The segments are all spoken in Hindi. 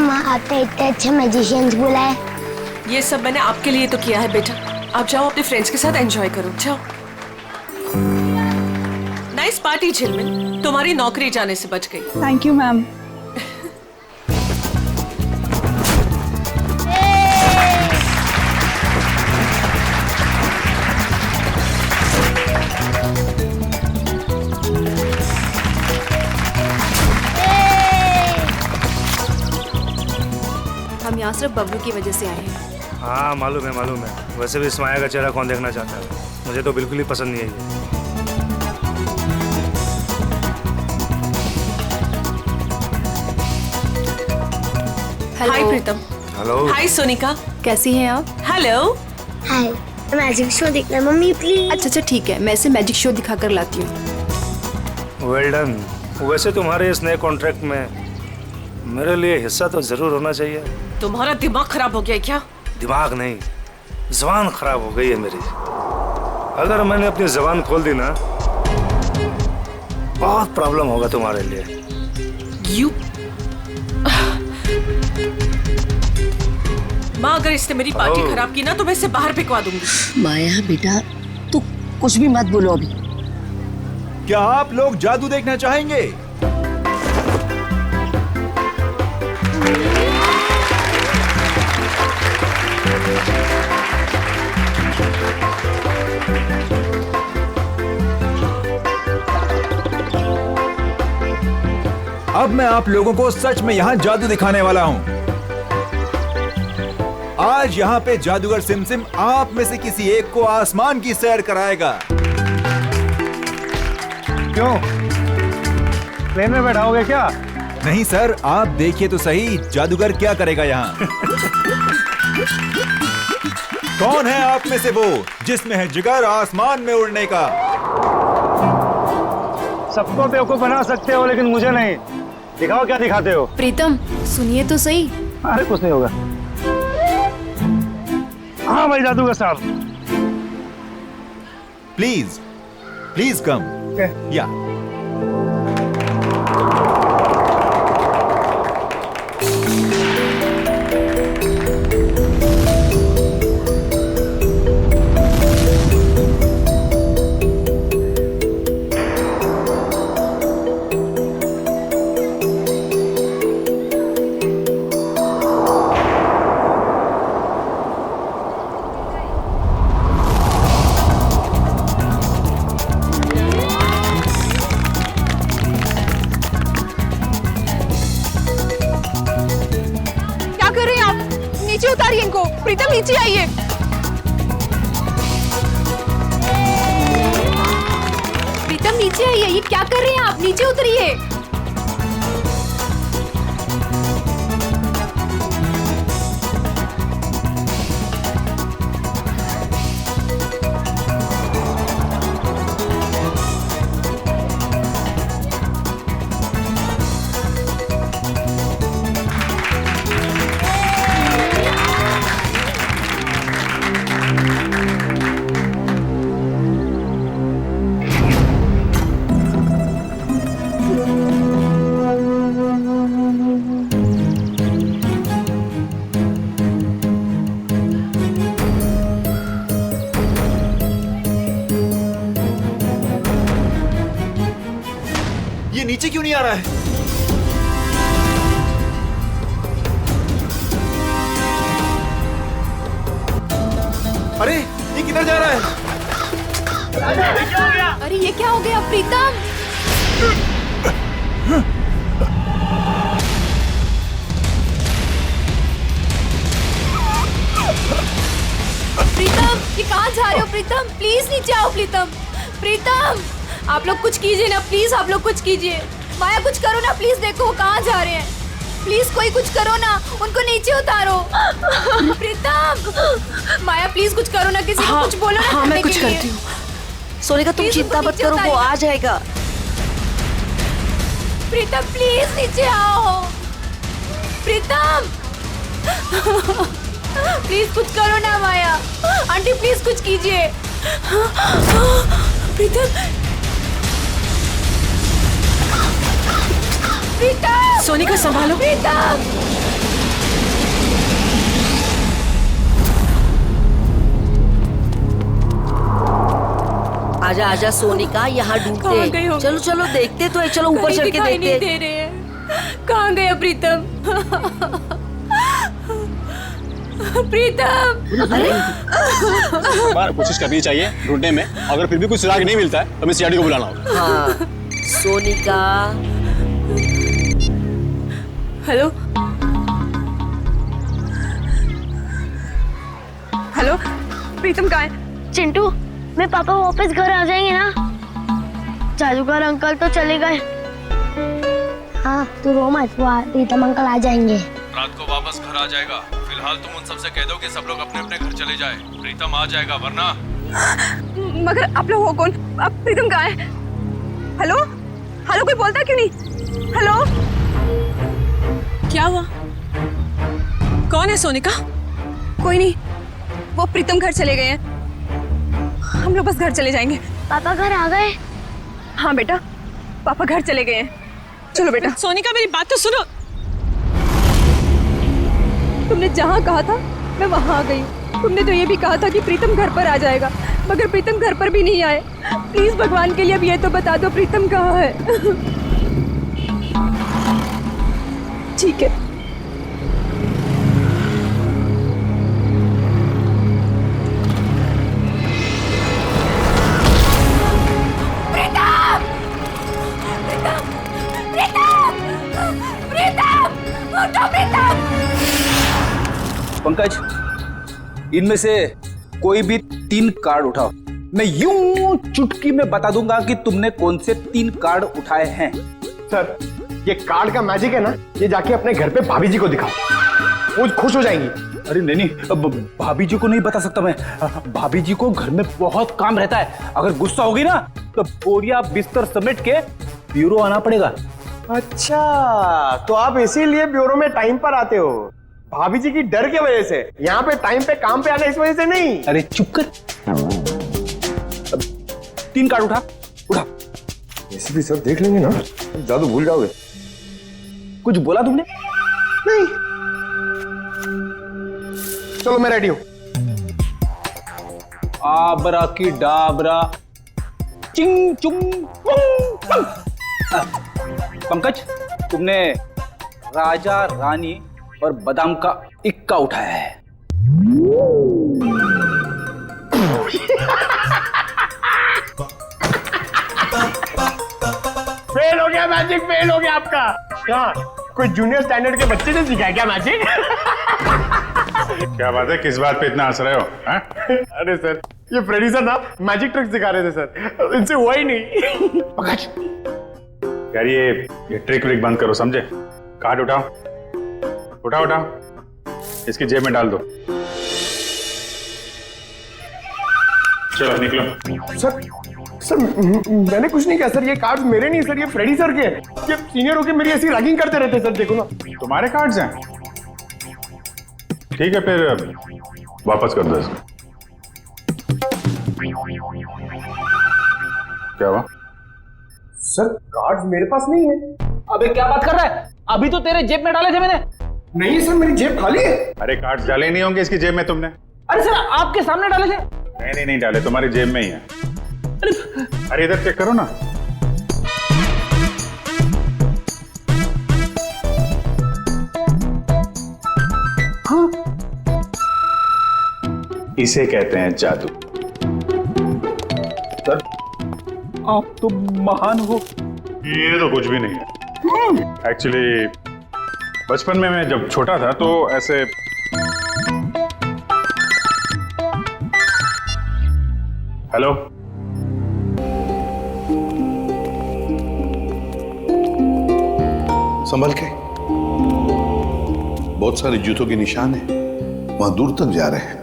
मम्मा, आपने इतने अच्छे मैजिशियंस बुलाए। ये सब मैंने आपके लिए तो किया है बेटा। आप जाओ अपने फ्रेंड्स के साथ एंजॉय करो, जाओ। नाइस पार्टी झिलमिल, तुम्हारी नौकरी जाने से बच गई। Thank you ma'am. हम यहाँ सिर्फ बबलू की वजह से आए हैं। हाँ मालूम है। वैसे भी स्माया का चेहरा कौन देखना चाहता है? मुझे तो बिल्कुल ही पसंद नहीं है ये। हाय प्रीतम। हेलो। हाय सोनिका। कैसी हैं आप? हेलो। हाय, मैजिक शो देखना है मम्मी प्लीज। अच्छा ठीक है, मैं इसे मैजिक शो दिखा कर लाती हूँ। Well done. वैसे तुम्हारे इस नए कॉन्ट्रैक्ट में मेरे लिए हिस्सा तो जरूर होना चाहिए। तुम्हारा दिमाग खराब हो गया है क्या? दिमाग नहीं, जुबान खराब हो गई है मेरी। अगर मैंने अपनी जुबान खोल दी ना, बहुत प्रॉब्लम होगा तुम्हारे लिए। यू माँ, अगर इसने मेरी पार्टी खराब की ना तो मैं इसे बाहर फेंकवा दूंगी। माया बेटा, तू कुछ भी मत बोलो अभी। क्या आप लोग जादू देखना चाहेंगे? अब मैं आप लोगों को सच में यहाँ जादू दिखाने वाला हूँ। आज यहाँ पे जादूगर सिमसिम आप में से किसी एक को आसमान की सैर कराएगा। क्यों? प्लेन में बैठाओगे क्या? नहीं सर, आप देखिए तो सही जादूगर क्या करेगा यहाँ। कौन है आप में से वो जिसमें है जिगर आसमान में उड़ने का? सबको बेवकूफ बना सकते हो लेकिन मुझे नहीं। दिखाओ क्या दिखाते हो। प्रीतम सुनिए तो सही। अरे कुछ नहीं होगा। हाँ भाई जादूगर साहब। Please come. या उतारिए इनको। प्रीतम नीचे आइए। प्रीतम नीचे आइए, ये क्या कर रहे हैं आप? नीचे उतरिए। ये नीचे क्यों नहीं आ रहा है? अरे ये किधर जा रहा है? अरे ये क्या हो गया प्रीतम? प्रीतम ये कहाँ जा रहे हो? प्रीतम प्लीज नीचे आओ। प्रीतम आप लोग कुछ कीजिए ना प्लीज। आप लोग कुछ कीजिए। माया कुछ करो ना प्लीज। देखो वो कहाँ जा रहे हैं। प्लीज कोई कुछ करो ना, उनको नीचे उतारो। प्रीतम माया प्लीज कुछ करो ना, किसी को कुछ बोलो ना। हाँ मैं कुछ करती हूँ। सोनिका तुम चिंता मत करो, वो आ जाएगा। प्रीतम प्लीज नीचे आओ। प्रीतम प्लीज कुछ करो ना माया। आंटी प्लीज कुछ कीजिए। प्रीतम सोनिका संभालो। प्रीतम आजा आजा सोनिका, यहाँ कहाँ गए ढूंढते। हो? चलो चलो देखते तो है, चलो ऊपर कहीं चढ़ के दिखाई नहीं देखते। दे रहे हैं। कहाँ गया प्रीतम? प्रीतम! बार कोशिश करनी चाहिए ढूंढने में, अगर फिर भी कुछ सुराग नहीं मिलता है तो हमें सीआईडी को बुलाना होगा। हाँ सोनिका। हेलो हेलो, प्रीतम कहाँ है? चिंटू, मेरे पापा वापस घर आ जाएंगे ना? जादूगर अंकल तो चले गए। हाँ तू रो मत, प्रीतम अंकल आ जाएंगे। रात को वापस घर आ जाएगा। फिलहाल तुम उन सबसे कह दो कि सब लोग अपने अपने घर चले जाए। प्रीतम आ जाएगा, वरना मगर आप लोग हो कौन? अब प्रीतम कहाँ है? हेलो हेलो, कोई बोलता क्यों नहीं? हेलो, क्या हुआ? कौन है सोनिका? कोई नहीं, वो प्रीतम घर चले गए हैं। हम लोग बस घर चले जाएंगे। पापा घर आ गए? हाँ बेटा, पापा घर चले गए हैं। चलो बेटा। सोनिका मेरी बात तो सुनो। तुमने जहाँ कहा था मैं वहाँ आ गई। तुमने तो ये भी कहा था कि प्रीतम घर पर आ जाएगा, मगर प्रीतम घर पर भी नहीं आए। प्लीज भगवान के लिए अब ये तो बता दो प्रीतम कहाँ है। ठीक है। पंकज, इनमें से कोई भी 3 कार्ड उठाओ। मैं यूं चुटकी में बता दूंगा कि तुमने कौन से 3 कार्ड उठाए हैं। सर, ये कार्ड का मैजिक है ना, ये जाके अपने घर पे भाभी जी को दिखाओ, वो खुश हो जाएंगी। अरे नहीं नहीं, अब भाभी जी को नहीं बता सकता मैं। भाभी जी को घर में बहुत काम रहता है। अगर गुस्सा होगी ना तो बोरिया बिस्तर समेट के ब्यूरो आना पड़ेगा। अच्छा, तो आप इसीलिए ब्यूरो में टाइम पर आते हो, भाभी जी की डर की वजह से। यहाँ पे टाइम पे काम पे आना इस वजह से नहीं। अरे चुप कर। 3 कार्ड उठा उठा। ऐसे भी सर देख लेंगे ना, जादू भूल जाओगे। कुछ बोला तुमने? नहीं। चलो मैं रेडी हूं। आबरा की डाबरा चिंग चुंग पुंग। पंकज, तुमने राजा रानी और बादाम का इक्का उठाया है। फेल हो गया मैजिक, फेल हो गया आपका। क्या कोई जूनियर स्टैंडर्ड के बच्चे ने सिखाया क्या मैजिक? क्या बात है, किस बात पे इतना हंस रहे हो? अरे सर, ये फ्रेडी सर ना मैजिक ट्रिक सिखा रहे थे सर, इनसे हुआ ही नहीं। पंकज यार, ये ट्रिक व्रिक बंद करो, समझे? कार्ड उठाओ उठाओ उठाओ, इसकी जेब में डाल दो। चलो निकलो। सर मैंने कुछ नहीं किया सर, ये कार्ड्स मेरे नहीं सर, ये फ्रेडी सर के। ये सीनियर होके मेरी ऐसी रैगिंग करते रहते सर, देखो ना। तुम्हारे कार्ड्स हैं? ठीक है, फिर वापस कर दो इसको। क्या हुआ? सर कार्ड्स मेरे पास नहीं है। अबे क्या बात कर रहा है? अभी तो तेरे जेब में डाले थे मैंने। नहीं सर, मेरी जेब खाली है। अरे कार्ड्स डाले नहीं होंगे इसकी जेब में तुमने? अरे सर, आपके सामने डाले थे। नहीं डाले, तुम्हारी जेब में ही है। अरे इधर चेक करो ना। हाँ, इसे कहते हैं जादू। सर आप तो महान हो। ये तो कुछ भी नहीं है। एक्चुअली बचपन में मैं जब छोटा था तो ऐसे हेलो, संभल के, बहुत सारे जूतों के निशान हैं, वहां दूर तक जा रहे हैं।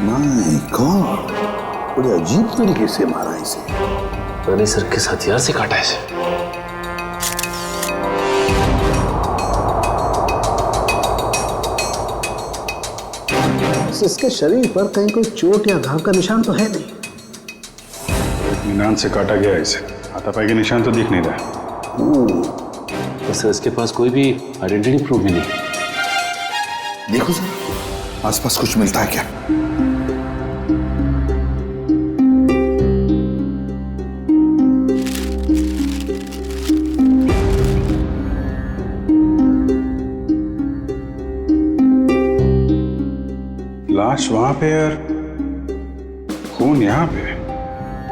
माय गॉड, बड़े अजीब तरीके से मारा इसे। रनी सर किस हथियार से काटा इसे? बॉस इसके शरीर पर कहीं कोई चोट या घाव का निशान तो है नहीं। इत्मीनान से काटा गया है इसे, हाथापाई के निशान तो दिख नहीं रहा। तो सर इसके पास कोई भी आइडेंटिटी प्रूफ भी नहीं। देखो सर, आसपास कुछ मिलता है क्या? लाश वहां पे और खून यहाँ पे,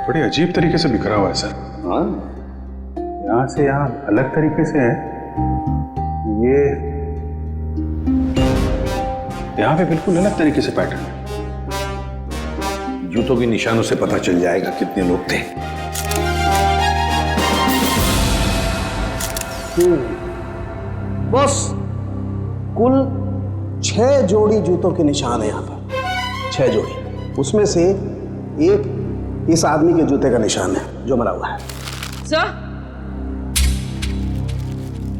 बड़े अजीब तरीके से बिखरा हुआ है सर। हाँ, यहाँ से यहाँ अलग तरीके से है, ये यहाँ पे बिल्कुल अलग तरीके से पैटर्न है। जूतों के निशानों से पता चल जाएगा कितने लोग थे। बॉस, कुल 6 जोड़ी जूतों के निशान है यहाँ पर, 6 जोड़ी। उसमें से एक इस आदमी के जूते का निशान है जो मरा हुआ है।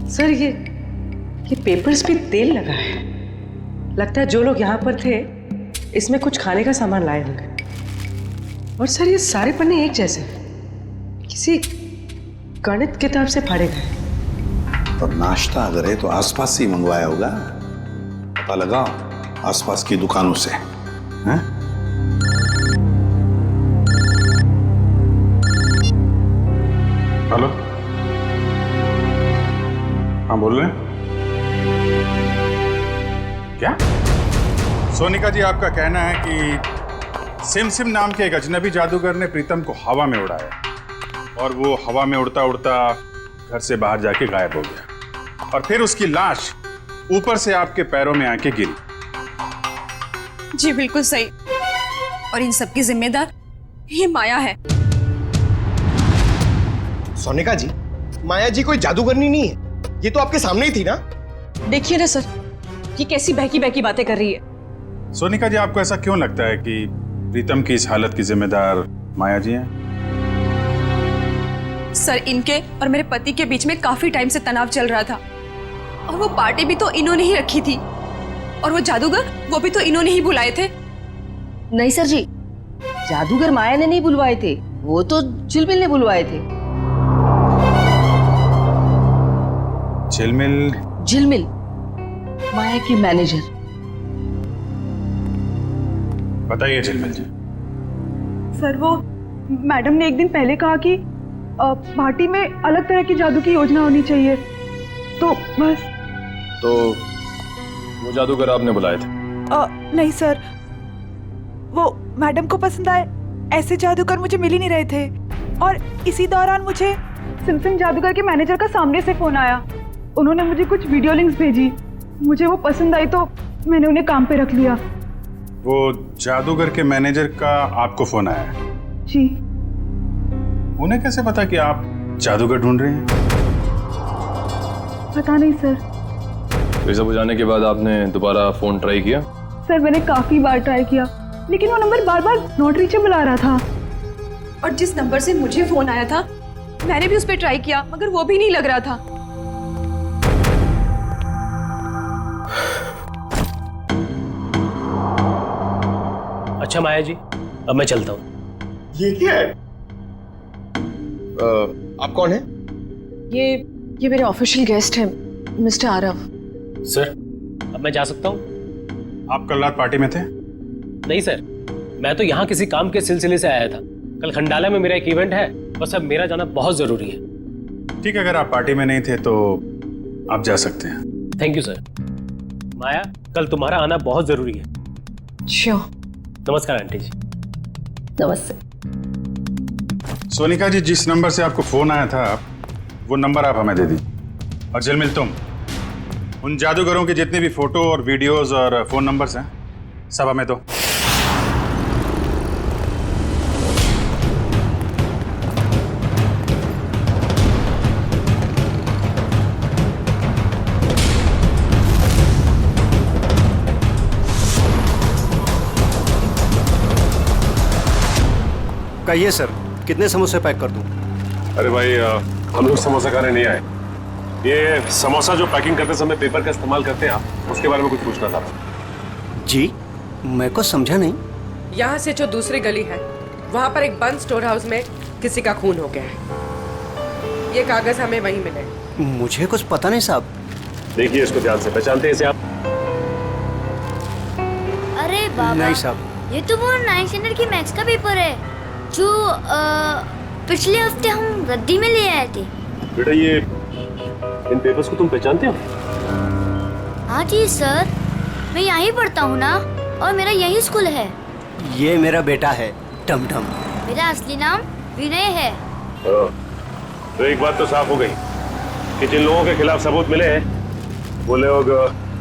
सर ये पेपर्स पे तेल लगा है। लगता है जो लोग यहाँ पर थे इसमें कुछ खाने का सामान लाए होंगे। और सर ये सारे पन्ने एक जैसे हैं, किसी गणित किताब से फाड़े गए। तो नाश्ता अगर है तो आसपास से ही मंगवाया होगा। पता लगा आसपास की दुकानों से। हैं? हेलो, हाँ बोल रहे हैं? क्या? सोनिका जी, आपका कहना है कि सिम सिम नाम के एक अजनबी जादूगर ने प्रीतम को हवा में उड़ाया और वो हवा में उड़ता उड़ता घर से बाहर जाके गायब हो गया और फिर उसकी लाश ऊपर से आपके पैरों में आके गिरी। जी बिल्कुल सही। और इन सब की जिम्मेदार ये माया है। सोनिका जी, माया जी कोई जादूगरनी नहीं है, ये तो आपके सामने ही थी ना। देखिए ना सर, ये कैसी बहकी बहकी बातें कर रही है। सोनिका जी, आपको ऐसा क्यों लगता है कि प्रीतम की इस हालत की जिम्मेदार माया जी हैं? सर, इनके और मेरे पति के बीच में काफी टाइम से तनाव चल रहा था और वो पार्टी भी तो इन्होंने ही रखी थी और वो जादूगर वो भी तो इन्होंने ही बुलाए थे। नहीं सर जी, जादूगर माया ने नहीं बुलवाए थे, वो तो झिलमिल ने बुलवाए थे। झिलमिल? झिलमिल माया की मैनेजर। बताइए झिलमिल जी। सर, वो मैडम ने एक दिन पहले कहा कि पार्टी में अलग तरह की जादू की योजना होनी चाहिए, तो बस। तो वो जादूगर आपने बुलाए थे? नहीं सर, वो मैडम को पसंद आए ऐसे जादूगर मुझे मिल ही नहीं रहे थे और इसी दौरान मुझे सिमसिम जादूगर के मैनेजर का सामने से फोन आया। उन्होंने मुझे कुछ वीडियो लिंक्स भेजी, मुझे वो पसंद आई तो मैंने उन्हें काम पे रख लिया। वो जादूगर के मैनेजर का आपको फोन आया है? जी। उन्हें कैसे पता कि आप जादूगर ढूंढ रहे हैं? पता नहीं सर। ये सब हो जाने के बाद आपने दोबारा फोन ट्राई किया? सर, मैंने काफी बार ट्राई किया लेकिन वो नंबर बार बार नॉट रीचेबल आ रहा था और जिस नंबर से मुझे फोन आया था मैंने भी उस पर ट्राई किया मगर वो भी नहीं लग रहा था। अच्छा माया जी, अब मैं चलता हूँ। ये क्या है? आप कौन है? ये मेरे ऑफिशियल गेस्ट हैं, मिस्टर आरव। सर, अब मैं जा सकता हूँ? आप कल रात पार्टी में थे? नहीं सर, मैं तो यहाँ किसी काम के सिलसिले से आया था। कल खंडाला में मेरा एक इवेंट है, बस अब मेरा जाना बहुत जरूरी है। ठीक है, अगर आप पार्टी में नहीं थे तो आप जा सकते हैं। Thank you sir. माया, कल तुम्हारा आना बहुत जरूरी है। श्योर। नमस्कार आंटी जी। नमस्ते। सोनिका जी, जिस नंबर से आपको फोन आया था वो नंबर आप हमें दे दीजिए। और झिलमिल, तुम उन जादूगरों के जितने भी फोटो और वीडियोस और फोन नंबर्स हैं सब हमें दो। कहिए सर, कितने समोसे पैक कर दूं? अरे भाई, हम लोग समोसा खाने नहीं आए। ये समोसा जो पैकिंग करते समय पेपर का इस्तेमाल करते हैं आप, उसके बारे में कुछ पूछना था। जी, मैं को समझा नहीं। यहाँ से जो दूसरी गली है वहाँ पर एक बंद स्टोर हाउस में किसी का खून हो गया है। ये कागज हमें वहीं मिले। मुझे कुछ पता नहीं साहब। देखिए इसको ध्यान से, पहचानते हैं इसे आप? अरे बाबा नहीं साहब। ये तो वो 9th स्टैंडर्ड की मैथ्स का पेपर है जो पिछले हफ्ते हम रद्दी में ले आए थे। बेटा ये इन पेपर्स को तुम पहचानते हो? हाँ जी सर, मैं यहीं पढ़ता हूँ ना, और मेरा यही स्कूल है। ये मेरा बेटा है टमटम। मेरा असली नाम विनय है। तो एक बात तो साफ हो गई कि जिन लोगों के खिलाफ सबूत मिले हैं वो लोग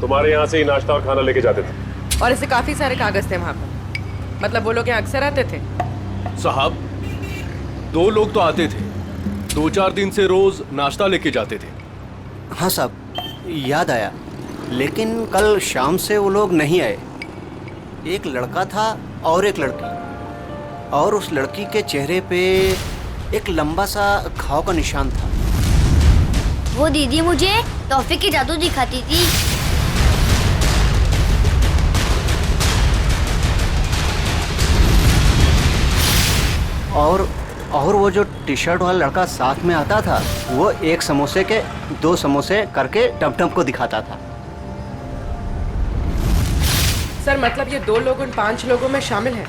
तुम्हारे यहाँ से ही नाश्ता और खाना लेके जाते थे। और ऐसे काफी सारे कागज थे वहाँ पर। मतलब वो लोग यहाँ अक्सर आते थे? साहब 2 लोग तो आते थे, 2-4 दिन से रोज नाश्ता लेके जाते थे। हाँ साहब, याद आया, लेकिन कल शाम से वो लोग नहीं आए। एक लड़का था और एक लड़की, और उस लड़की के चेहरे पे एक लंबा सा घाव का निशान था। वो दीदी मुझे टॉफी की जादू दिखाती थी। और वो जो टी शर्ट वाला लड़का साथ में आता था, वो 1 समोसे के 2 समोसे करके टमटम को दिखाता था। सर मतलब ये 2 लोग उन 5 लोगों में शामिल हैं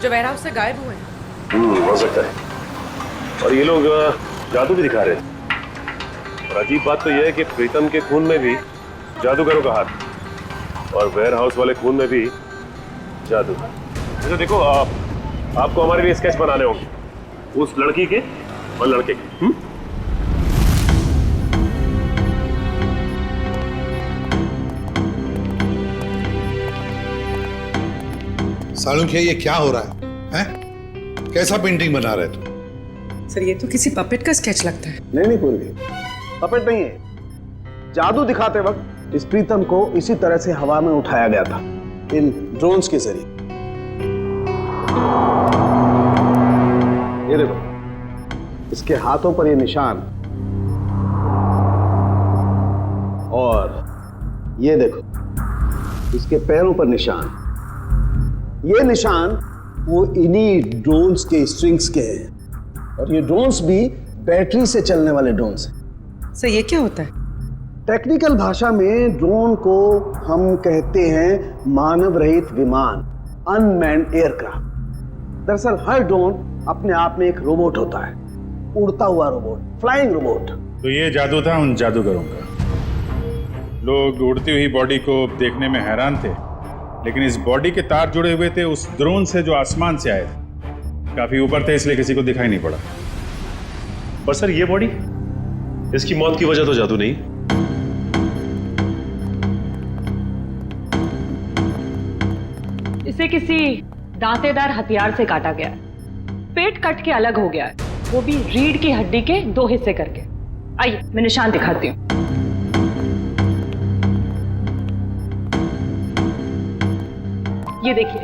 जो वेयरहाउस से गायब हुए हैं। हो सकता है। और ये लोग जादू भी दिखा रहे हैं। और अजीब बात तो यह है कि प्रीतम के खून में भी जादूगरों का हाथ, और वेयरहाउस वाले खून में भी जादू। तो देखो आपको हमारे लिए स्केच बनाने होंगे, उस लड़की के और लड़के के। सालुंखे, ये क्या हो रहा है? हैं? कैसा पेंटिंग बना रहे तुम? सर ये तो किसी पपेट का स्केच लगता है। नहीं पूर्वी, पपेट नहीं है। जादू दिखाते वक्त इस प्रीतम को इसी तरह से हवा में उठाया गया था, इन ड्रोन्स के जरिए। ये देखो, इसके हाथों पर ये निशान, और ये देखो इसके पैरों पर निशान। ये निशान वो इन्हीं ड्रोन्स के स्ट्रिंग्स के हैं, और ये ड्रोन्स भी बैटरी से चलने वाले ड्रोन्स हैं। सर ये क्या होता है? टेक्निकल भाषा में ड्रोन को हम कहते हैं मानव रहित विमान, अनमैन्ड एयरक्राफ्ट। दरअसल हर ड्रोन अपने आप में एक रोबोट होता है, उड़ता हुआ रोबोट, फ्लाइंग रोबोट। तो ये जादू था उन जादूगरों का। लोग उड़ती हुई बॉडी को देखने में हैरान थे, लेकिन इस बॉडी के तार जुड़े हुए थे उस ड्रोन से जो आसमान से आए थे। काफी ऊपर थे, इसलिए किसी को दिखाई नहीं पड़ा। पर सर ये बॉडी, इसकी मौत की वजह तो जादू नहीं। इसे किसी दांतेदार हथियार से काटा गया है। पेट कट के अलग हो गया है, वो भी रीढ़ की हड्डी के 2 हिस्से करके। आइए मैं निशान दिखाती हूँ। ये देखिए,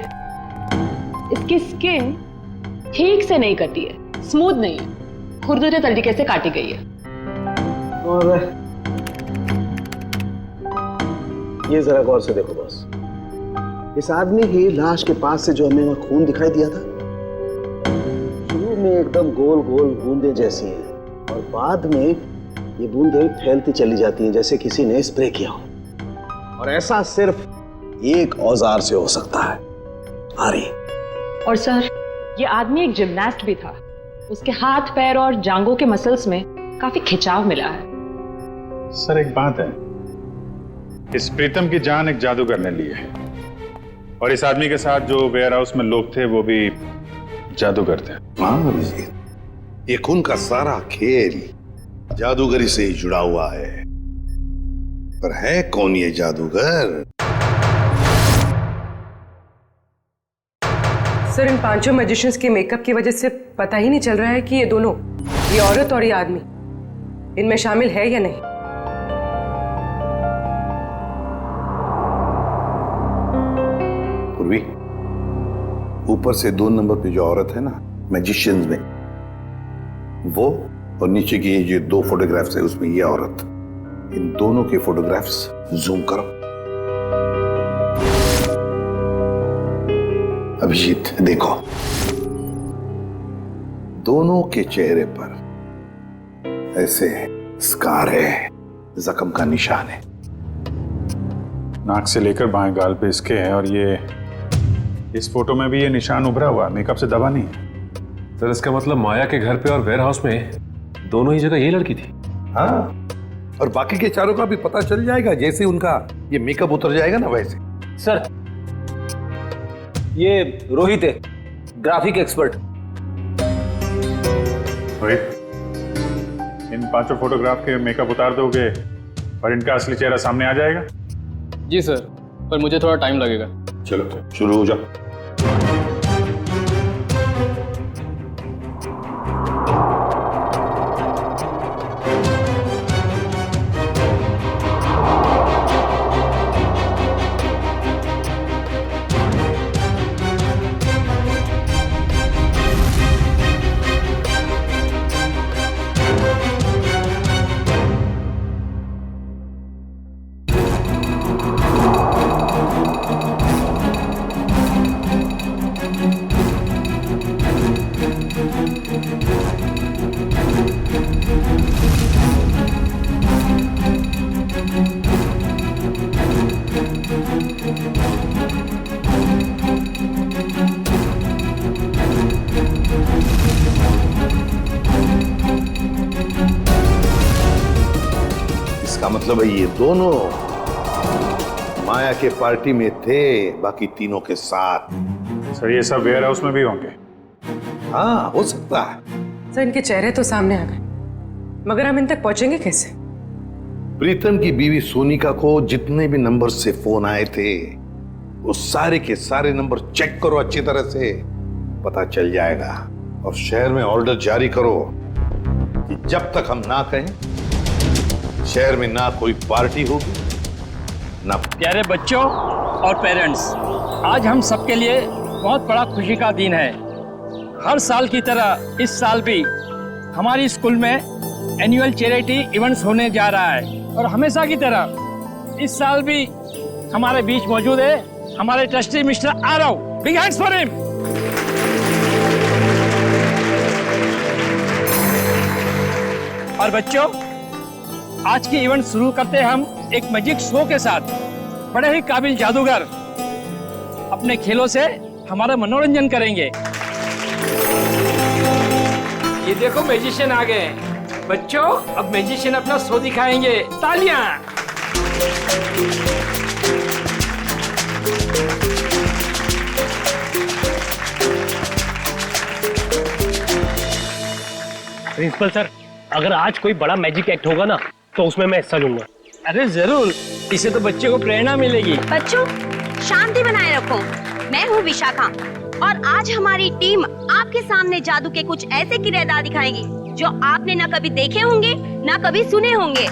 इसकी स्किन ठीक से नहीं कटी है, स्मूथ नहीं है, खुरदुरे तरीके से काटी गई है। और ये जरा गौर से देखो बॉस, इस आदमी की लाश के पास से जो हमें वहां खून दिखाई दिया था, शुरू में एकदम गोल गोल बूंदे जैसी हैं, और बाद में ये बूंदें फैलती चली जाती हैं जैसे किसी ने स्प्रे किया हो। और ऐसा सिर्फ एक औजार से हो सकता है, आरी। और सर ये आदमी एक जिम्नास्ट भी था, उसके हाथ पैर और जांघों के मसल्स में काफी खिंचाव मिला है। सर एक बात है, इस प्रीतम की जान एक जादूगर ने ली है, और इस आदमी के साथ जो वेयर हाउस में लोग थे वो भी जादूगर थे। हाँ, ये खून का सारा खेल जादूगरी से ही जुड़ा हुआ है। पर है कौन ये जादूगर? सर इन 5 मैजिशियंस के मेकअप की वजह से पता ही नहीं चल रहा है कि ये दोनों, ये औरत और ये आदमी, इनमें शामिल है या नहीं। पूर्वी, ऊपर से 2 नंबर पे जो औरत है ना मैजिशियंस में, वो, और नीचे की ये 2 फोटोग्राफ्स है उसमें ये औरत, इन दोनों के फोटोग्राफ्स जूम करो। अभिजीत देखो, दोनों के चेहरे पर ऐसे स्कार है, जख्म का निशान है। नाक से लेकर बाएं गाल पे इसके है, और ये इस फोटो में भी ये निशान उभरा हुआ, मेकअप से दबा नहीं है। सर इसका मतलब माया के घर पे और वेयर हाउस में दोनों ही जगह ये लड़की थी। हाँ, और बाकी के चारों का भी पता चल जाएगा जैसे उनका ये मेकअप उतर जाएगा ना वैसे। सर ये रोहित है, ग्राफिक एक्सपर्ट। रोहित, इन 5 फोटोग्राफ के मेकअप उतार दोगे और इनका असली चेहरा सामने आ जाएगा? जी सर, पर मुझे थोड़ा टाइम लगेगा। चलो शुरू हो जाओ। इसका मतलब है ये दोनों माया के पार्टी में थे, बाकी तीनों के साथ। सर ये सब वेयर हाउस में भी होंगे? हाँ, हो सकता है। सर इनके चेहरे तो सामने आ गए, मगर हम इन तक पहुंचेंगे कैसे? प्रीतम की बीवी सोनिका को जितने भी नंबर से फोन आए थे वो सारे के सारे नंबर चेक करो अच्छी तरह से, पता चल जाएगा। और शहर में ऑर्डर जारी करो कि जब तक हम ना कहें शहर में ना कोई पार्टी होगी ना। प्यारे बच्चों और पेरेंट्स, आज हम सबके लिए बहुत बड़ा खुशी का दिन है। हर साल की तरह इस साल भी हमारी स्कूल में एनुअल चैरिटी इवेंट्स होने जा रहा है, और हमेशा की तरह इस साल भी हमारे बीच मौजूद है हमारे trustee mister Aarav. Big hands for him. और बच्चों, आज की इवेंट शुरू करते हैं हम एक मैजिक शो के साथ। बड़े ही काबिल जादूगर अपने खेलों से हमारा मनोरंजन करेंगे। ये देखो मैजिशियन आ गए। बच्चों, अब मैजिशियन अपना शो दिखाएंगे। तालियां। प्रिंसिपल सर, अगर आज कोई बड़ा मैजिक एक्ट होगा ना तो उसमें मैं हिस्सा लूंगा। अरे जरूर, इससे तो बच्चे को प्रेरणा मिलेगी। बच्चों, शांति बनाए रखो। मैं हूँ विशाखा, और आज हमारी टीम आपके सामने जादू के कुछ ऐसे किरदार दिखाएगी जो आपने ना कभी देखे होंगे ना कभी सुने होंगे।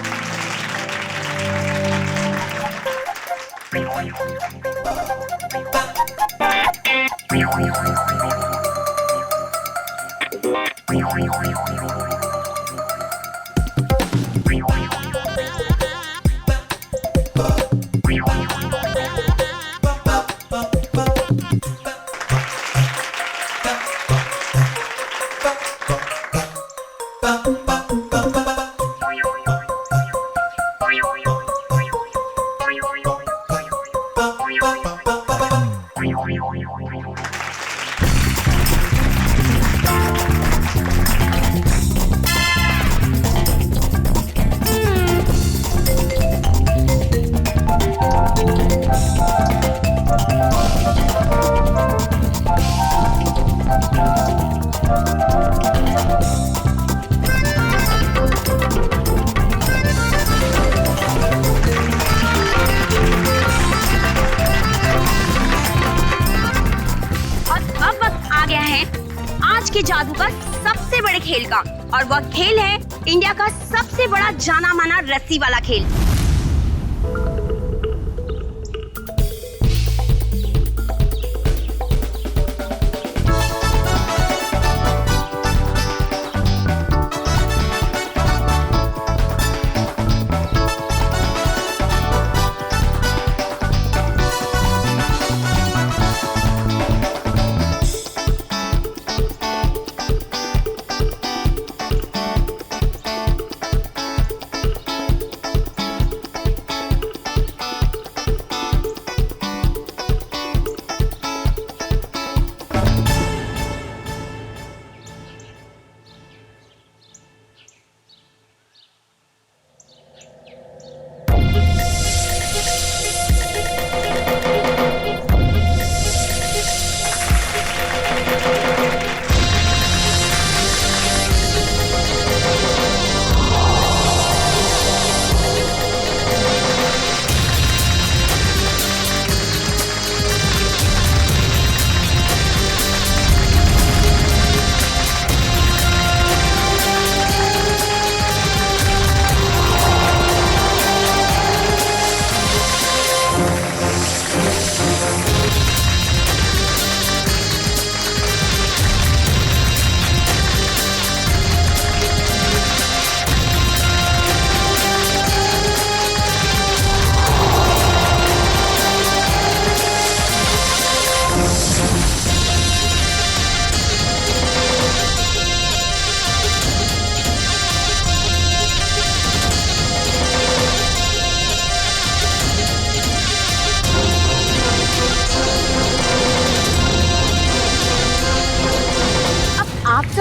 जादू का सबसे बड़े खेल का, और वह खेल है इंडिया का सबसे बड़ा जाना माना रस्सी वाला खेल।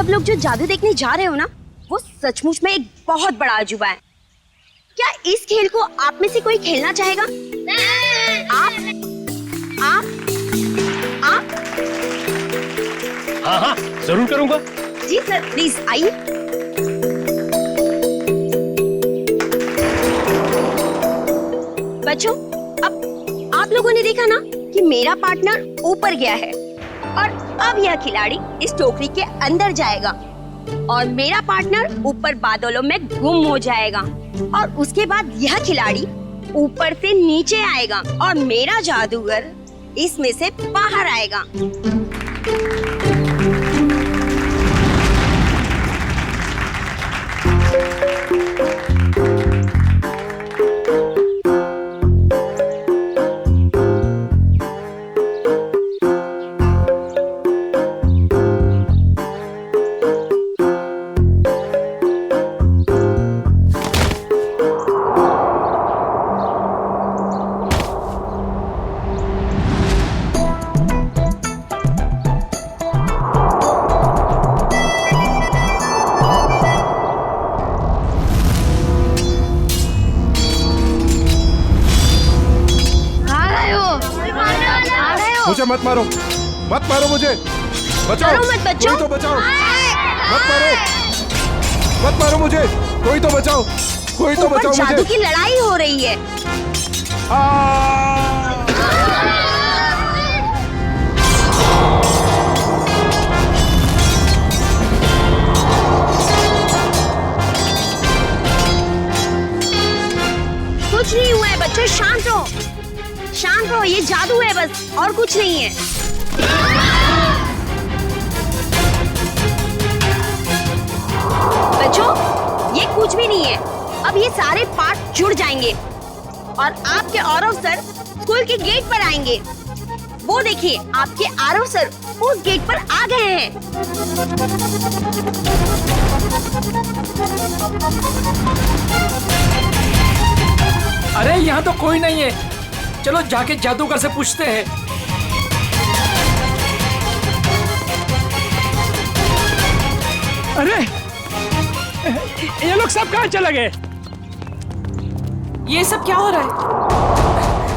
सब लोग जो जादू देखने जा रहे हो ना, वो सचमुच में एक बहुत बड़ा अजूबा है। क्या इस खेल को आप में से कोई खेलना चाहेगा? आप? हाँ हाँ जरूर करूंगा। जी सर, प्लीज आइए। बच्चों, अब आप लोगों ने देखा ना कि मेरा पार्टनर ऊपर गया है और अब यह खिलाड़ी इस टोकरी के अंदर जाएगा और मेरा पार्टनर ऊपर बादलों में गुम हो जाएगा और उसके बाद यह खिलाड़ी ऊपर से नीचे आएगा और मेरा जादूगर इसमें से बाहर आएगा। मुझे मत मारो, मत मारो मुझे, बचाओ। डरो मत बच्चों। कोई तो बचाओ, मत मारो, मत मारो मुझे, कोई तो बचाओ, कोई तो बचाओ मुझे। जादू की लड़ाई हो रही है। कुछ नहीं हुआ है बच्चों, शांत रहो, शांत रहो, ये जादू है बस, और कुछ नहीं है। बच्चों, ये कुछ भी नहीं है। अब ये सारे पार्ट जुड़ जाएंगे और आपके आरव सर स्कूल के गेट पर आएंगे। वो देखिए, आपके आरव सर उस गेट पर आ गए हैं। अरे यहाँ तो कोई नहीं है, चलो जाके जादूगर से पूछते हैं। अरे ये लोग सब कहाँ चले गए? ये सब क्या हो रहा है?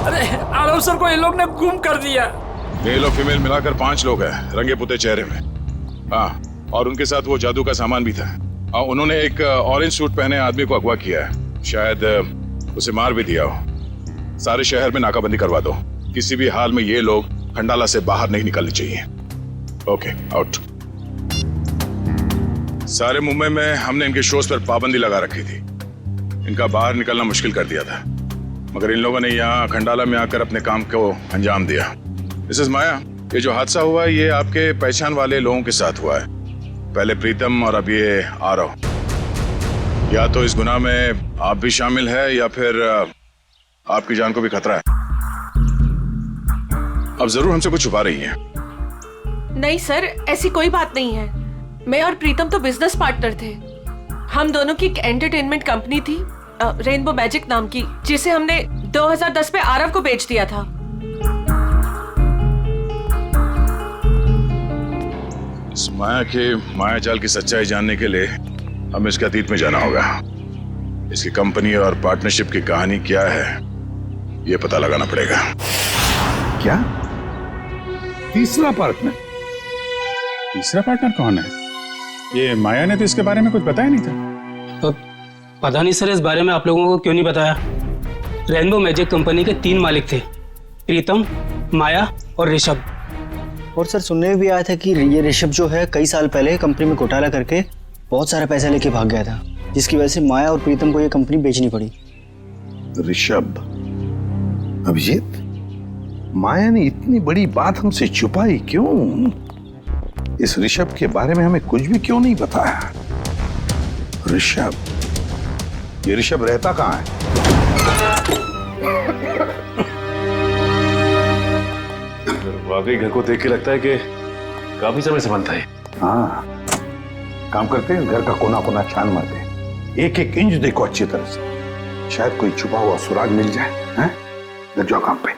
अरे आरव सर को ये लोग ने गुम कर दिया। मेल और फीमेल मिलाकर 5 लोग हैं, रंगे पुते चेहरे में। हाँ, और उनके साथ वो जादू का सामान भी था। उन्होंने एक ऑरेंज सूट पहने आदमी को अगवा किया है, शायद उसे मार भी दिया हो। सारे शहर में नाकाबंदी करवा दो, किसी भी हाल में ये लोग खंडाला से बाहर नहीं निकलने चाहिए। Okay, out. सारे मुंबई में हमने इनके शोज पर पाबंदी लगा रखी थी, इनका बाहर निकलना मुश्किल कर दिया था, मगर इन लोगों ने यहाँ खंडाला में आकर अपने काम को अंजाम दिया। मिसेस माया, ये जो हादसा हुआ है ये आपके पहचान वाले लोगों के साथ हुआ है, पहले प्रीतम और अब ये आरव। या तो इस गुनाह में आप भी शामिल है या फिर आपकी जान को भी खतरा है। अब जरूर हमसे कुछ छुपा रही है। नहीं सर, ऐसी कोई बात नहीं है। मैं और प्रीतम तो बिजनेस पार्टनर थे। हम दोनों की एक एंटरटेनमेंट कंपनी थी, रेनबो मैजिक नाम की, जिसे हमने 2010 में आरव को बेच दिया था। इस माया के मायाजाल की सच्चाई जानने के लिए हमें इसके अतीत में जाना होगा। इसकी कंपनी और पार्टनरशिप की कहानी क्या है ये पता लगाना पड़ेगा। क्या? तीसरा पार्टनर? तीसरा पार्टनर कौन है? ये माया ने तो इसके बारे में कुछ बताया नहीं था। तो पता नहीं सर, इस बारे में आप लोगों को क्यों नहीं बताया। रेनबो मैजिक कंपनी के 3 मालिक थे, प्रीतम, माया और ऋषभ। और सर सुनने में भी आया था कि ये ऋषभ जो है कई साल पहले कंपनी में घोटाला करके बहुत सारा पैसा लेके भाग गया था, जिसकी वजह से माया और प्रीतम को ये कंपनी बेचनी पड़ी। ऋषभ, अभिजीत, माया ने इतनी बड़ी बात हमसे छुपाई क्यों? इस ऋषभ के बारे में हमें कुछ भी क्यों नहीं बताया? ऋषभ, ये ऋषभ रहता कहाँ है? वाकई घर को देख के लगता है कि काफी समय से बनता है। हाँ, काम करते हैं, घर का कोना कोना छान मारते, एक एक इंच देखो अच्छी तरह से, शायद कोई छुपा हुआ सुराग मिल जाए। हैं? लग जाओ काम पे।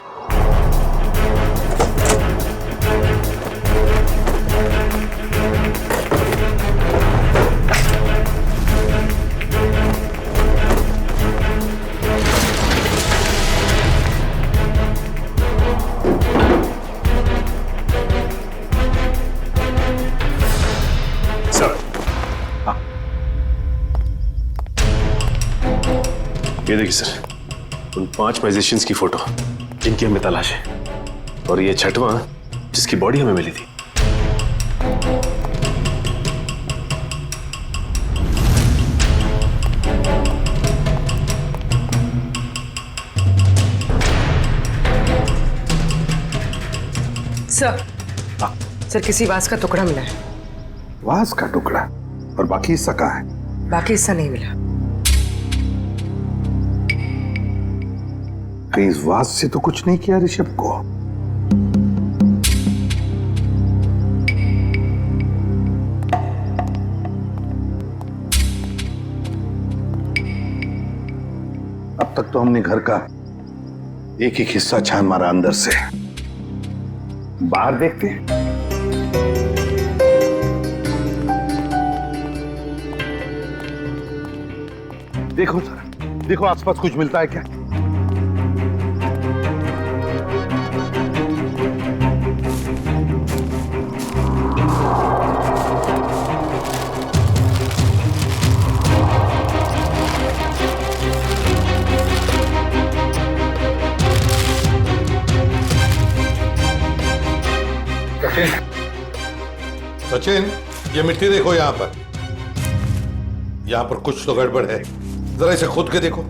ये देखिए सर, उन 5 मैजिशियंस की फोटो जिनकी हमें तलाश है, और ये 6वां जिसकी बॉडी हमें मिली थी। सर, सर किसी वास का टुकड़ा मिला है। वास का टुकड़ा? और बाकी हिस्सा कहाँ है? बाकी हिस्सा नहीं मिला। कहीं इस वास से तो कुछ नहीं किया ऋषभ को? अब तक तो हमने घर का एक एक हिस्सा छान मारा अंदर से। बाहर देखते हैं। देखो सर, देखो आसपास कुछ मिलता है क्या? सचिन, ये मिट्टी देखो यहां पर। यहां पर कुछ तो गड़बड़ है, जरा इसे खोद के देखो।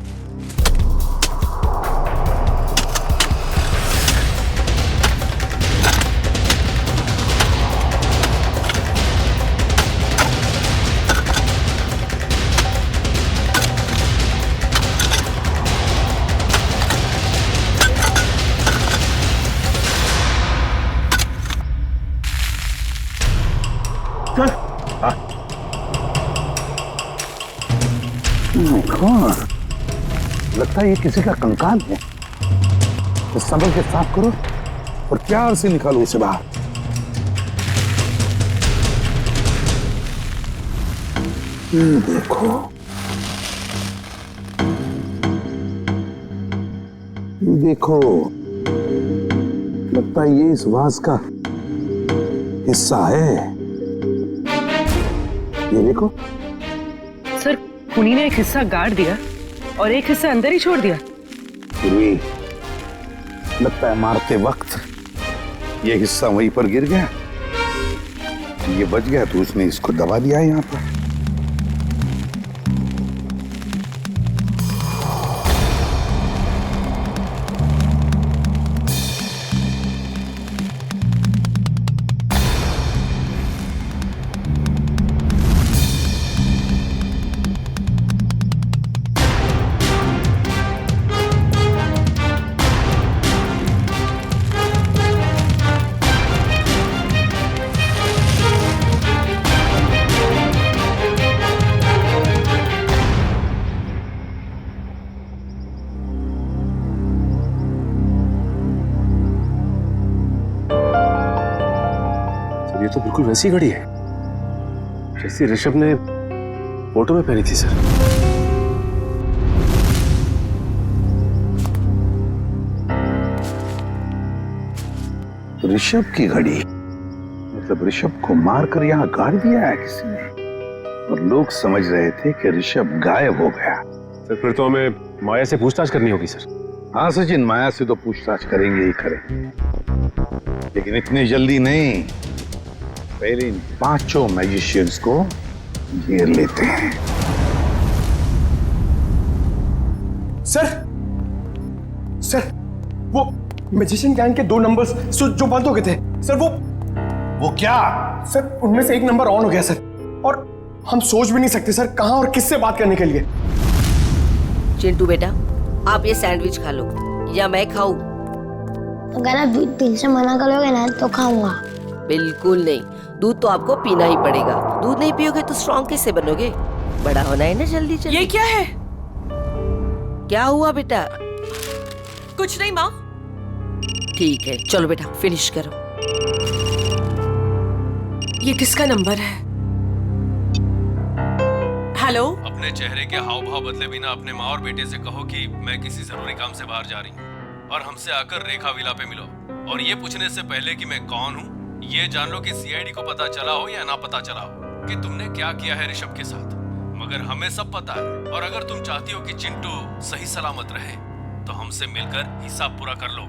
लगता है ये किसी का कंकाल है। तो संभल के साफ करो और प्यार से निकालो उसे बाहर। देखो, देखो, लगता है ये इस वास का हिस्सा है। ये देखो सर, खूनी ने एक हिस्सा गाड़ दिया और एक हिस्सा अंदर ही छोड़ दिया। लगता है मारते वक्त ये हिस्सा वहीं पर गिर गया, ये बच गया तो उसने इसको दबा दिया यहाँ पर। ये तो बिल्कुल वैसी घड़ी है जैसी ऋषभ ने फोटो में पहनी थी सर। ऋषभ की घड़ी? मतलब ऋषभ को मारकर यहाँ गाड़ दिया है किसी ने, और लोग समझ रहे थे कि ऋषभ गायब हो गया। सर फिर तो हमें माया से पूछताछ करनी होगी सर। हाँ सचिन, माया से तो पूछताछ करेंगे ही करेंगे, लेकिन इतनी जल्दी नहीं। पहले इन 5 मैजिशियंस को घेर लेते हैं। सर, सर, वो मैजिशियन गैंग के 2 नंबर्स जो बंद हो गए थे सर, वो क्या? सर उनमें से एक नंबर ऑन हो गया सर, और हम सोच भी नहीं सकते सर कहां और किससे बात करने के लिए। चिंटू बेटा, आप ये सैंडविच खा लो या मैं खाऊं? अगर आप दिल से मना करोगे ना तो खाऊंगा। बिल्कुल नहीं, दूध तो आपको पीना ही पड़ेगा। दूध नहीं पियोगे तो स्ट्रॉन्ग कैसे बनोगे? बड़ा होना है ना जल्दी जल्दी। ये क्या है? क्या हुआ बेटा? कुछ नहीं माँ। ठीक है, चलो बेटा फिनिश करो। ये किसका नंबर है? हेलो। अपने चेहरे के हाव भाव बदले बिना अपने माँ और बेटे से कहो कि मैं किसी जरूरी काम से बाहर जा रही हूँ, और हमसे आकर रेखा विला पे मिलो। और ये पूछने से पहले कि मैं कौन हूँ, ये जान लो कि सीआईडी को पता चला हो या ना पता चला हो कि तुमने क्या किया है ऋषभ के साथ, मगर हमें सब पता है, और अगर तुम चाहती हो कि चिंटू सही सलामत रहे तो हमसे मिलकर हिसाब पूरा कर लो।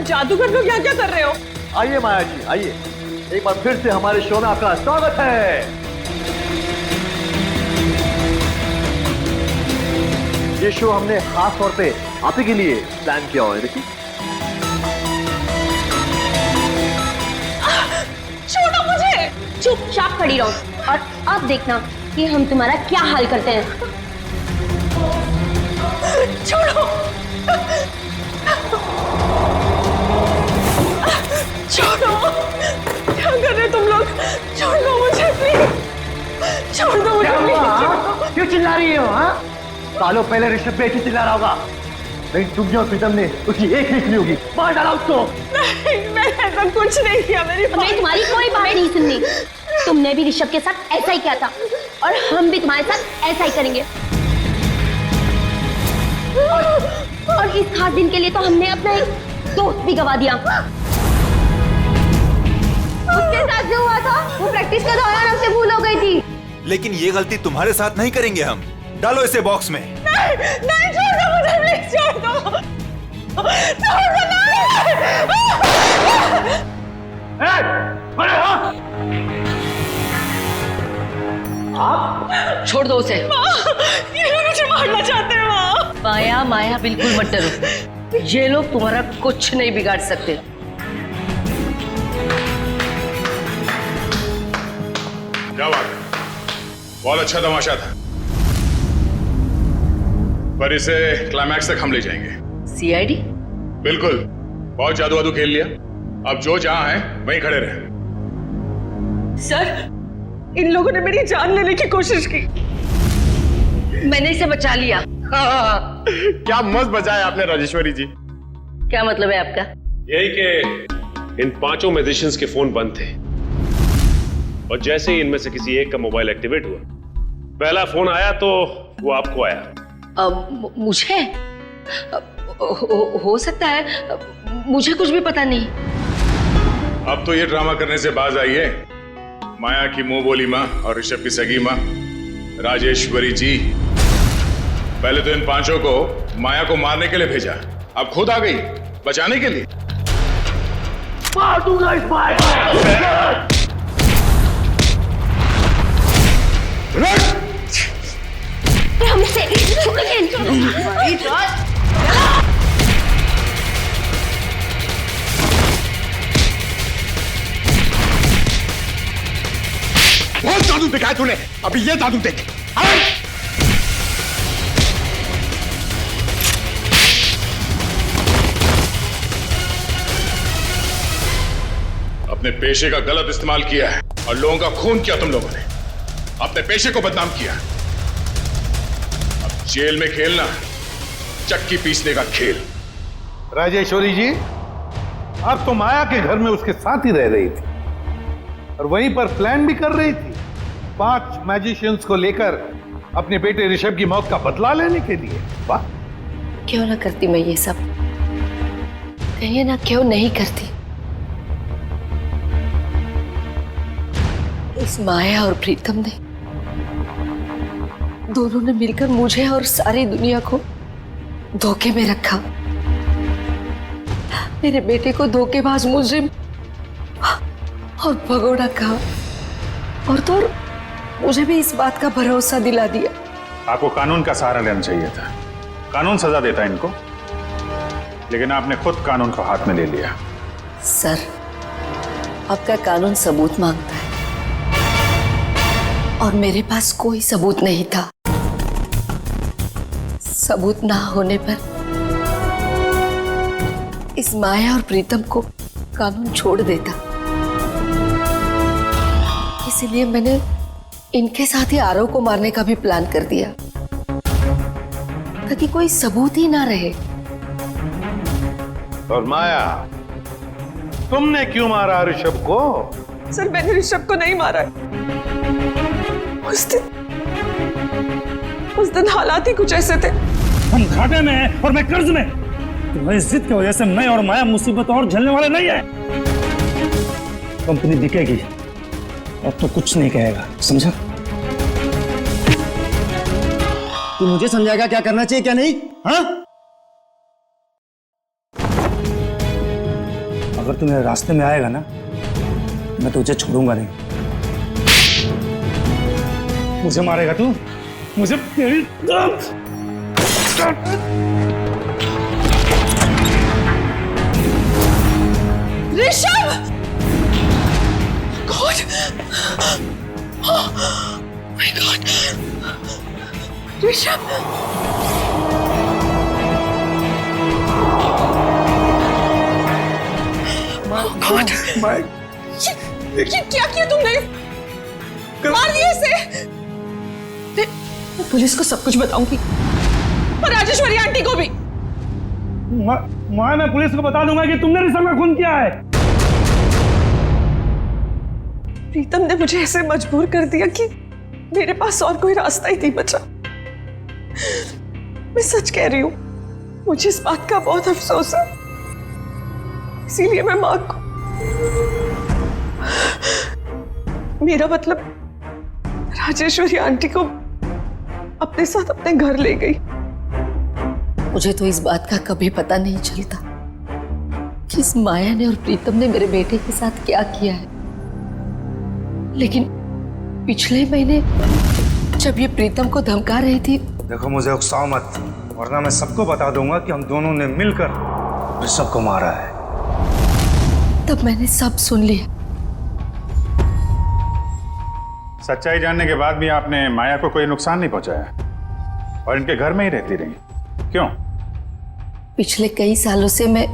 जादूगर लोग यहाँ क्या कर रहे हो? आइए माया जी, आइए। एक बार फिर से हमारे शो में आपका स्वागत है। ये शो हमने खास तौर पे आप ही के लिए प्लान किया हुआ है। देखिए, छोड़ो मुझे। चुपचाप खड़ी रहो और अब देखना कि हम तुम्हारा क्या हाल करते हैं। छोड़ो, छोड़ो, क्या कर रहे हो तुम लोग? छोड़ दो मुझे प्लीज, छोड़ दो मुझे प्लीज। क्यों चिल्ला रही हो? हाँ, सालों पहले ऋषभ बेटी चिल्ला रहा होगा, लेकिन तुमने और प्रीतम ने उसकी एक लिख ली होगी। मार डाला उसको। नहीं, मैंने ऐसा कुछ नहीं किया। मेरी हमें तुम्हारी कोई बात नहीं सुननी। तुमने भी ऋषभ के साथ ऐसा ही किया था और हम भी तुम्हारे साथ ऐसा ही करेंगे। और इस खास दिन के लिए तो हमने अपना एक दोस्त भी गवा दिया। उसके साथ जो हुआ था वो प्रैक्टिस का दौरान हमसे भूल हो गई थी। लेकिन ये गलती तुम्हारे साथ नहीं करेंगे हम। डालो इसे बॉक्स में। नहीं, नहीं, छोड़ दो मुझे प्लीज, छोड़ दो, छोड़ दो, आप छोड़ दो उसे। ये लोग मुझे मारना चाहते हैं। माँ, माया, माया बिल्कुल मत डरो। ये लोग तुम्हारा कुछ नहीं बिगाड़ सकते। क्या बात है, बहुत अच्छा तमाशा था, पर इसे क्लाइमैक्स तक हम ले जाएंगे। सीआईडी? बिल्कुल, बहुत जादू वादू खेल लिया। अब जो जहां है वहीं खड़े रहे। सर, इन लोगों ने मेरी जान लेने की कोशिश की। मैंने इसे बचा लिया। क्या मस्त बचाया आपने राजेश्वरी जी। क्या मतलब है आपका? यही कि इन पांचों मैजिशियंस के फोन बंद थे और जैसे ही इनमें से किसी एक का मोबाइल एक्टिवेट हुआ, पहला फोन आया तो वो आपको आया। मुझे हो सकता है, मुझे कुछ भी पता नहीं। अब तो ये ड्रामा करने से बाज आई है। माया की मुंह बोली माँ और ऋषभ की सगी माँ राजेश्वरी जी। पहले तो इन पांचों को माया को मारने के लिए भेजा, अब खुद आ गई बचाने के लिए। मार दूंगा इस माया को। हमसे बहुत जादू दिखाया तूने, अभी ये जादू देख। अपने पेशे का गलत इस्तेमाल किया है और लोगों का खून किया तुम लोगों ने। अपने पेशे को बदनाम किया। अब जेल में खेलना चक्की पीसने का खेल। राजेश्वरी जी, आप तो माया के घर में उसके साथ ही रह रही थी और वहीं पर प्लान भी कर रही थी 5 मैजिशियंस को लेकर अपने बेटे ऋषभ की मौत का बदला लेने के लिए। वाह, क्यों ना करती मैं ये सब, कहिए ना क्यों नहीं करती। इस माया और प्रीतम ने दोनों ने मिलकर मुझे और सारी दुनिया को धोखे में रखा। मेरे बेटे को धोखेबाज मुजरिम और भगोड़ा कहा और तो मुझे भी इस बात का भरोसा दिला दिया। आपको कानून का सहारा लेना चाहिए था। कानून सजा देता इनको, लेकिन आपने खुद कानून को हाथ में ले लिया। सर, आपका कानून सबूत मांगता है और मेरे पास कोई सबूत नहीं था। सबूत ना होने पर इस माया और प्रीतम को कानून छोड़ देता। इसलिए मैंने इनके साथ ही आरव को मारने का भी प्लान कर दिया। ताकि कोई सबूत ही ना रहे। और माया, तुमने क्यों मारा ऋषभ को? सर मैंने ऋषभ को नहीं मारा है। उस दिन हालात ही कुछ ऐसे थे। हम घाटे में हैं और मैं कर्ज में। तुम्हारी जिद की वजह से मैं और माया मुसीबत और झेलने वाले नहीं है। कंपनी बिकेगी, अब तो कुछ नहीं कहेगा, समझा? तू मुझे समझाएगा क्या करना चाहिए क्या नहीं? हाँ? अगर तू मेरे रास्ते में आएगा ना, मैं तुझे छोड़ूंगा नहीं। मुझे मारेगा तू? मुझे Rishabh! God! Oh my God! Rishabh! God! ये क्या किया तुमने? मार दिया इसे? मैं पुलिस को सब कुछ बताऊंगी और राजेश्वरी आंटी को भी। मैं पुलिस को बता दूंगा कि तुमने ऋषभ का खून किया है। प्रीतम ने मुझे ऐसे मजबूर कर दिया कि मेरे पास और कोई रास्ता ही नहीं बचा। मैं सच कह रही हूं, मुझे इस बात का बहुत अफसोस है। इसीलिए मैं मां को, मेरा मतलब राजेश्वरी आंटी को अपने साथ अपने घर ले गई। मुझे तो इस बात का कभी पता नहीं चलता कि इस माया ने और प्रीतम ने मेरे बेटे के साथ क्या किया है। लेकिन पिछले महीने जब ये प्रीतम को धमका रही थी। देखो मुझे उकसाओ मत, वरना मैं सबको बता दूंगा कि हम दोनों ने मिलकर ऋषभ को मारा है। तब मैंने सब सुन लिया। सच्चाई जानने के बाद भी आपने माया को कोई नुकसान नहीं पहुंचाया और इनके घर में ही रहती रही, क्यों? पिछले कई सालों से मैं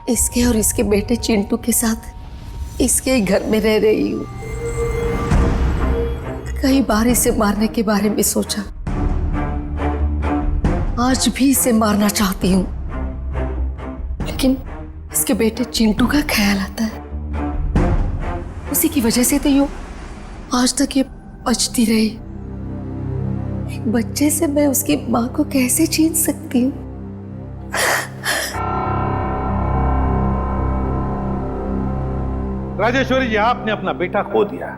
इसके और इसके बेटे चिंटू के साथ इसके ही घर में रह रही हूँ। कई बार इसे मारने के बारे में सोचा, आज भी इसे मारना चाहती हूँ, लेकिन इसके बेटे चिंटू का ख्याल आता है। उसी की वजह से तो यूं आज तक ये बचती रही। एक बच्चे से मैं उसकी माँ को कैसे छीन सकती हूँ? राजेश्वरी जी, आपने अपना बेटा खो दिया।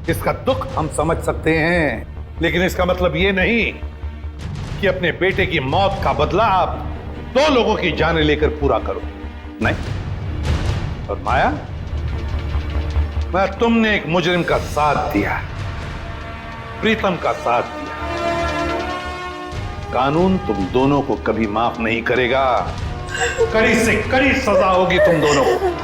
इसका दुख हम समझ सकते हैं, लेकिन इसका मतलब ये नहीं कि अपने बेटे की मौत का बदला आप दो लोगों की जानें लेकर पूरा करो। नहीं। और माया, मैं तुमने एक मुजरिम का साथ दिया, प्रीतम का साथ दिया। कानून तुम दोनों को कभी माफ नहीं करेगा। कड़ी से कड़ी सजा होगी तुम दोनों को।